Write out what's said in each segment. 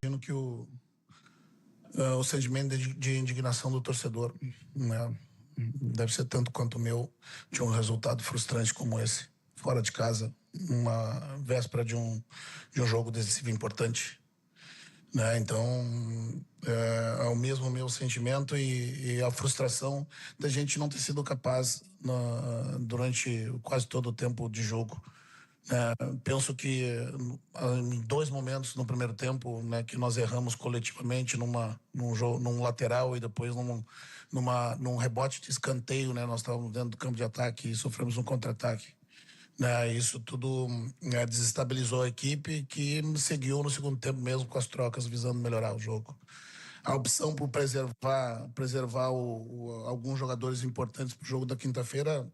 imagino que o sentimento de indignação do torcedor, né, deve ser tanto quanto o meu, de um resultado frustrante como esse, fora de casa, uma véspera de um jogo decisivo importante, né? Então é o mesmo meu sentimento e a frustração da gente não ter sido capaz durante quase todo o tempo de jogo. Penso que em dois momentos no primeiro tempo, né, que nós erramos coletivamente num lateral e depois num rebote de escanteio, né, nós estávamos dentro do campo de ataque e sofremos um contra-ataque. Isso tudo desestabilizou a equipe, que seguiu no segundo tempo mesmo com as trocas visando melhorar o jogo. A opção por preservar alguns jogadores importantes para o jogo da quinta-feira,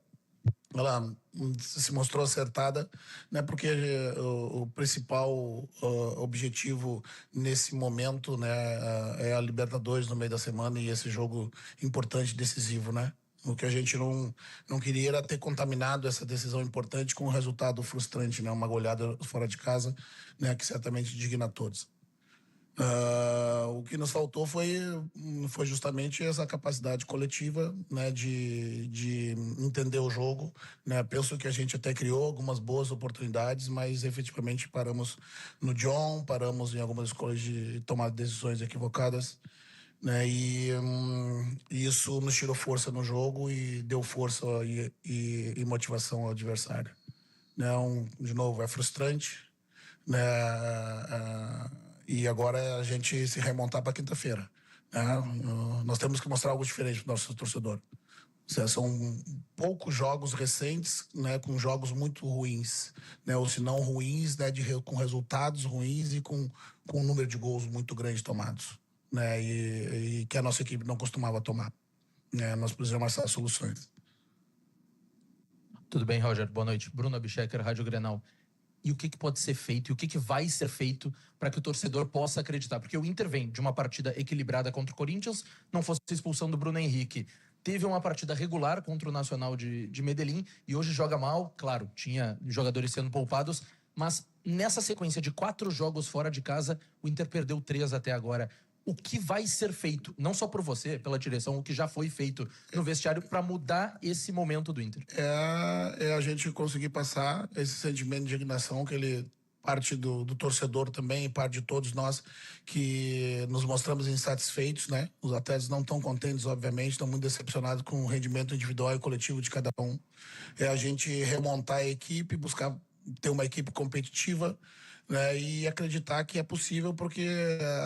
ela se mostrou acertada, né, porque o principal objetivo nesse momento, né, é a Libertadores no meio da semana e esse jogo importante, decisivo, né? O que a gente não queria era ter contaminado essa decisão importante com um resultado frustrante, né? Uma goleada fora de casa, né, que certamente indigna a todos. O que nos faltou foi justamente essa capacidade coletiva, né, de entender o jogo, né? Penso que a gente até criou algumas boas oportunidades, mas efetivamente paramos no John, paramos em algumas escolhas de tomar decisões equivocadas, né? E isso nos tirou força no jogo e deu força e motivação ao adversário, né? De novo, é frustrante, né? E agora é a gente se remontar para quinta-feira, né? Nós temos que mostrar algo diferente para o nosso torcedor. São poucos jogos recentes, né, com jogos muito ruins, né, ou se não ruins, né, com resultados ruins e com um número de gols muito grande tomados, né, e que a nossa equipe não costumava tomar, né? Nós precisamos achar soluções. Tudo bem, Roger? Boa noite. Bruno Abchecker, Rádio Grenal. E o que pode ser feito e o que vai ser feito para que o torcedor possa acreditar? Porque o Inter vem de uma partida equilibrada contra o Corinthians, não fosse a expulsão do Bruno Henrique. Teve uma partida regular contra o Nacional de Medellín e hoje joga mal. Claro, tinha jogadores sendo poupados, mas nessa sequência de 4 jogos fora de casa, o Inter perdeu 3 até agora. O que vai ser feito, não só por você, pela direção, o que já foi feito no vestiário para mudar esse momento do Inter? É a gente conseguir passar esse sentimento de indignação que ele parte do torcedor também, e parte de todos nós que nos mostramos insatisfeitos, né? Os atletas não estão contentes, obviamente, estão muito decepcionados com o rendimento individual e coletivo de cada um. É a gente remontar a equipe, buscar ter uma equipe competitiva, né? E acreditar que é possível, porque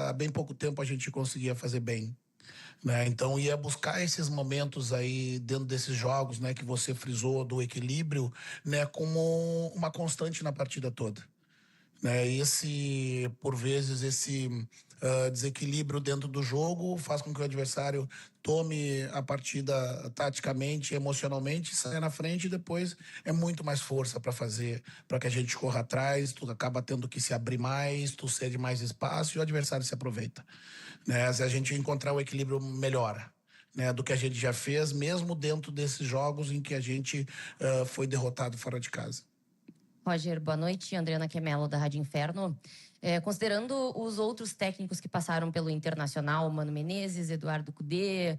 há bem pouco tempo a gente conseguia fazer bem, né? Então ia buscar esses momentos aí dentro desses jogos, né, que você frisou, do equilíbrio, né, como uma constante na partida toda, né? Por vezes esse desequilíbrio dentro do jogo faz com que o adversário tome a partida taticamente, emocionalmente, saia na frente, e depois é muito mais força para fazer, para que a gente corra atrás, tu acaba tendo que se abrir mais, tu cede mais espaço e o adversário se aproveita, né? Se a gente encontrar o equilíbrio, melhora, né, do que a gente já fez, mesmo dentro desses jogos em que a gente foi derrotado fora de casa. Roger, boa noite. Adriana Quemelo, da Rádio Inferno. Considerando os outros técnicos que passaram pelo Internacional, Mano Menezes, Eduardo Cudê,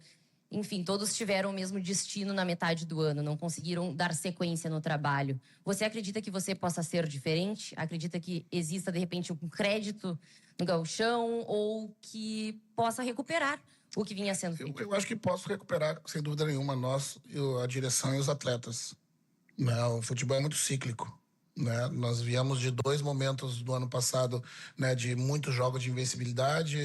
enfim, todos tiveram o mesmo destino na metade do ano, não conseguiram dar sequência no trabalho. Você acredita que você possa ser diferente? Acredita que exista, de repente, um crédito no gauchão ou que possa recuperar o que vinha sendo feito? Eu acho que posso recuperar, sem dúvida nenhuma, nós, a direção e os atletas, né? O futebol é muito cíclico, né? Nós viemos de 2 momentos do ano passado, né, de muitos jogos de invencibilidade,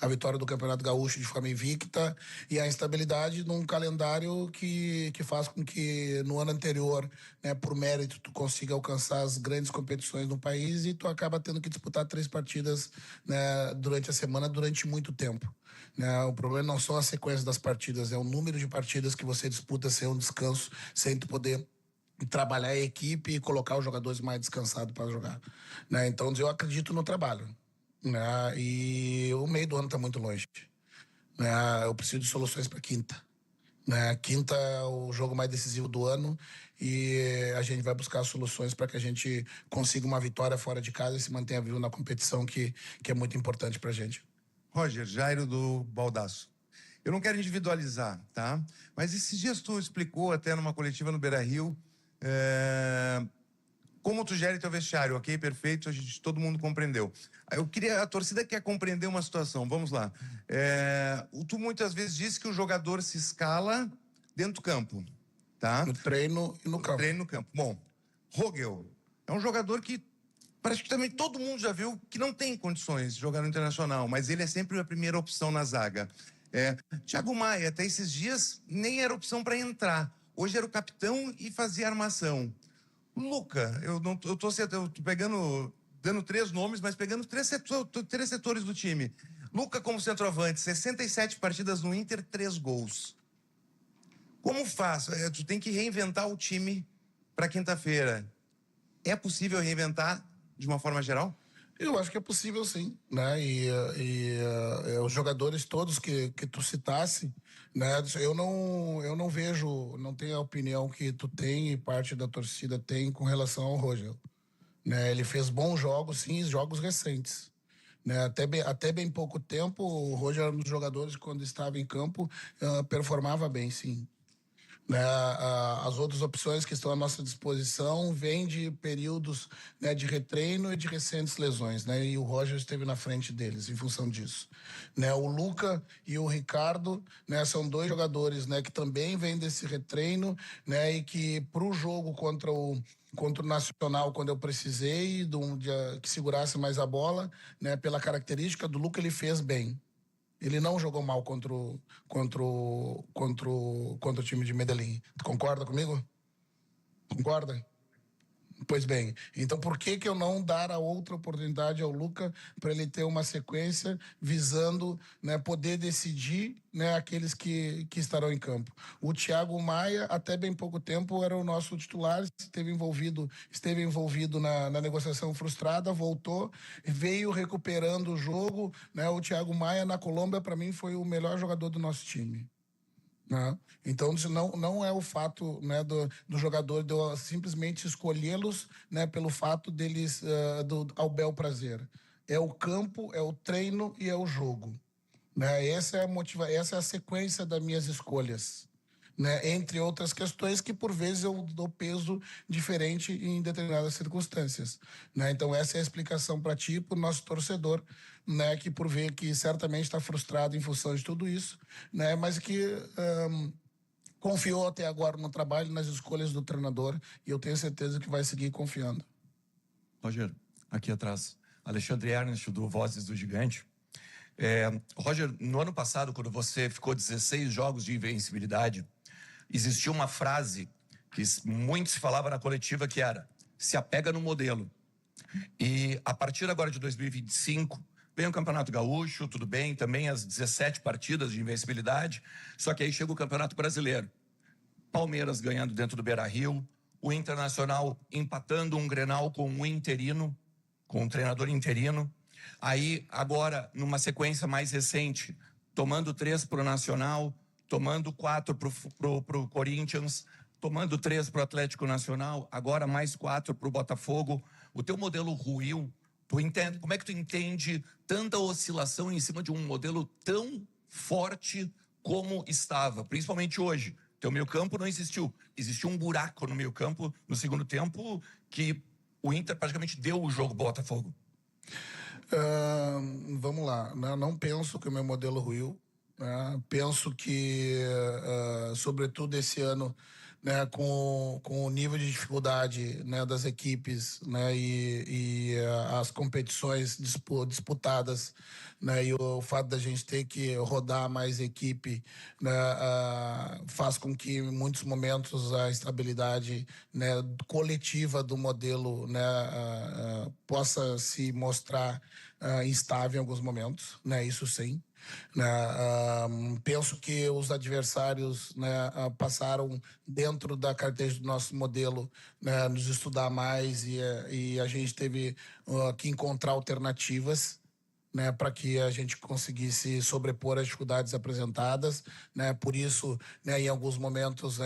a vitória do Campeonato Gaúcho de forma invicta e a instabilidade num calendário que faz com que no ano anterior, né, por mérito, tu consiga alcançar as grandes competições no país e tu acaba tendo que disputar 3 partidas, né, durante a semana, durante muito tempo, né? O problema não são as sequências das partidas, é o número de partidas que você disputa sem um descanso, sem tu poder trabalhar a equipe e colocar os jogadores mais descansados para jogar, né? Então eu acredito no trabalho, né? E o meio do ano está muito longe, né? Eu preciso de soluções para quinta, né? Quinta é o jogo mais decisivo do ano e a gente vai buscar soluções para que a gente consiga uma vitória fora de casa e se mantenha vivo na competição, que é muito importante para a gente. Roger, Jairo do Baldaço. Eu não quero individualizar, tá? Mas esses dias tu explicou até numa coletiva no Beira-Rio como tu gera teu vestiário, ok? Perfeito, todo mundo compreendeu. A torcida quer compreender uma situação, vamos lá. Tu muitas vezes disse que o jogador se escala dentro do campo, tá? No treino e no campo. Treino no campo. Bom, Rogel é um jogador que praticamente todo mundo já viu que não tem condições de jogar no Internacional, mas ele é sempre a primeira opção na zaga. Thiago Maia, até esses dias, nem era opção para entrar. Hoje era o capitão e fazia armação. Luca, eu tô pegando, dando 3 nomes, mas pegando 3 setores do time. Luca como centroavante, 67 partidas no Inter, 3 gols. Como faz? Tu tem que reinventar o time para quinta-feira. É possível reinventar de uma forma geral? Eu acho que é possível, sim, né? Os jogadores todos que tu citasse, né? Eu não vejo, não tenho a opinião que tu tem e parte da torcida tem com relação ao Roger, né? Ele fez bons jogos, sim, jogos recentes, né? Até bem pouco tempo, o Roger era um dos jogadores que, quando estava em campo, performava bem, sim. Né, as outras opções que estão à nossa disposição vêm de períodos, né, de retreino e de recentes lesões, né, e o Roger esteve na frente deles em função disso, né. O Luca e o Ricardo, né, são 2 jogadores, né, que também vêm desse retreino, né, e que para o jogo contra o Nacional, quando eu precisei que segurasse mais a bola, né, pela característica do Luca, ele fez bem. Ele não jogou mal contra o time de Medellín. Tu concorda comigo? Concorda? Pois bem, então por que eu não dar a outra oportunidade ao Luca para ele ter uma sequência visando, né, poder decidir, né, aqueles que estarão em campo? O Thiago Maia, até bem pouco tempo, era o nosso titular, esteve envolvido na negociação frustrada, voltou, veio recuperando o jogo, né? O Thiago Maia na Colômbia, para mim, foi o melhor jogador do nosso time. Né? Então, não é o fato, né, do jogador de eu simplesmente escolhê-los, né, pelo fato deles, ao bel prazer. É o campo, é o treino e é o jogo. Né? Essa é a sequência das minhas escolhas. Né? Entre outras questões que, por vezes, eu dou peso diferente em determinadas circunstâncias. Né? Então, essa é a explicação para ti, para o nosso torcedor, né? Que por ver que certamente está frustrado em função de tudo isso, né? Mas que confiou até agora no trabalho, nas escolhas do treinador, e eu tenho certeza que vai seguir confiando. Roger, aqui atrás, Alexandre Ernest, do Vozes do Gigante. Roger, no ano passado, quando você ficou 16 jogos de invencibilidade, existia uma frase que muito se falava na coletiva, que era: se apega no modelo. E a partir agora de 2025, vem o Campeonato Gaúcho, tudo bem, também as 17 partidas de invencibilidade, só que aí chega o Campeonato Brasileiro. Palmeiras ganhando dentro do Beira-Rio, o Internacional empatando um Grenal com um interino, com um treinador interino. Aí, agora, numa sequência mais recente, tomando 3 para o Nacional, tomando 4 para o Corinthians, tomando 3 para o Atlético Nacional, agora mais 4 para o Botafogo. O teu modelo ruiu. Como é que tu entende tanta oscilação em cima de um modelo tão forte como estava? Principalmente hoje. Teu meio-campo não existiu. Existiu um buraco no meio-campo no segundo tempo que o Inter praticamente deu o jogo pro Botafogo. Vamos lá. Não penso que o meu modelo ruiu. Penso que, sobretudo esse ano, né, com o nível de dificuldade, né, das equipes, né, e as competições disputadas, né, e o fato da gente ter que rodar mais equipe, né, faz com que em muitos momentos a estabilidade, né, coletiva do modelo, né, possa se mostrar instável em alguns momentos, né, isso sim. Né? Penso que os adversários, né, passaram dentro da carteira do nosso modelo, né, nos estudar mais e a gente teve que encontrar alternativas, né, para que a gente conseguisse sobrepor as dificuldades apresentadas, né, por isso, né, em alguns momentos,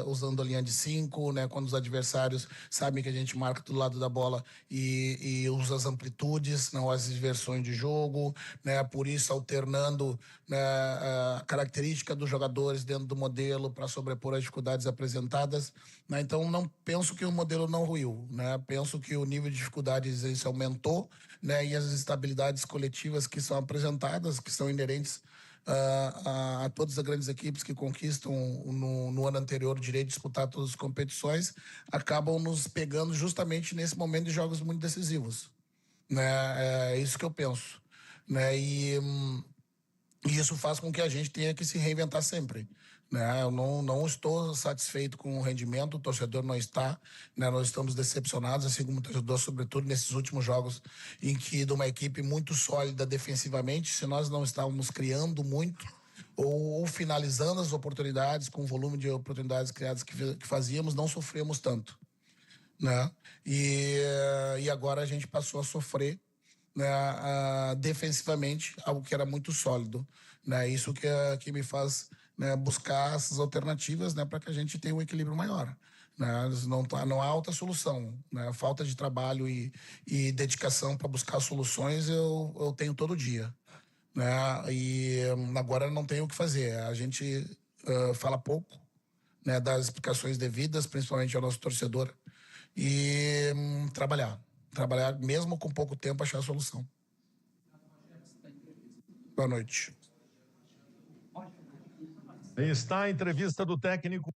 usando a linha de 5, né, quando os adversários sabem que a gente marca do lado da bola e usa as amplitudes, não as inversões de jogo, né, por isso alternando, né, a característica dos jogadores dentro do modelo para sobrepor as dificuldades apresentadas, né, então não penso que o modelo não ruiu, né, penso que o nível de dificuldades esse aumentou, né, e as instabilidades coletivas que são apresentadas, que são inerentes a todas as grandes equipes que conquistam no ano anterior o direito de disputar todas as competições, acabam nos pegando justamente nesse momento de jogos muito decisivos, né? É isso que eu penso, né? E isso faz com que a gente tenha que se reinventar sempre, né? Eu não estou satisfeito com o rendimento, o torcedor não está, né? Nós estamos decepcionados, assim como o torcedor, sobretudo nesses últimos jogos, em que de uma equipe muito sólida defensivamente, se nós não estávamos criando muito ou finalizando as oportunidades com o volume de oportunidades criadas que fazíamos, não sofremos tanto, né? E agora a gente passou a sofrer, né, defensivamente, algo que era muito sólido, né? Isso que me faz, né, buscar essas alternativas, né, para que a gente tenha um equilíbrio maior, né? Não há outra solução, né? Falta de trabalho e dedicação para buscar soluções eu tenho todo dia, né? E agora não tenho o que fazer. A gente fala pouco, né, das explicações devidas, principalmente ao nosso torcedor, e trabalhar mesmo com pouco tempo, achar a solução. Boa noite. Aí está a entrevista do técnico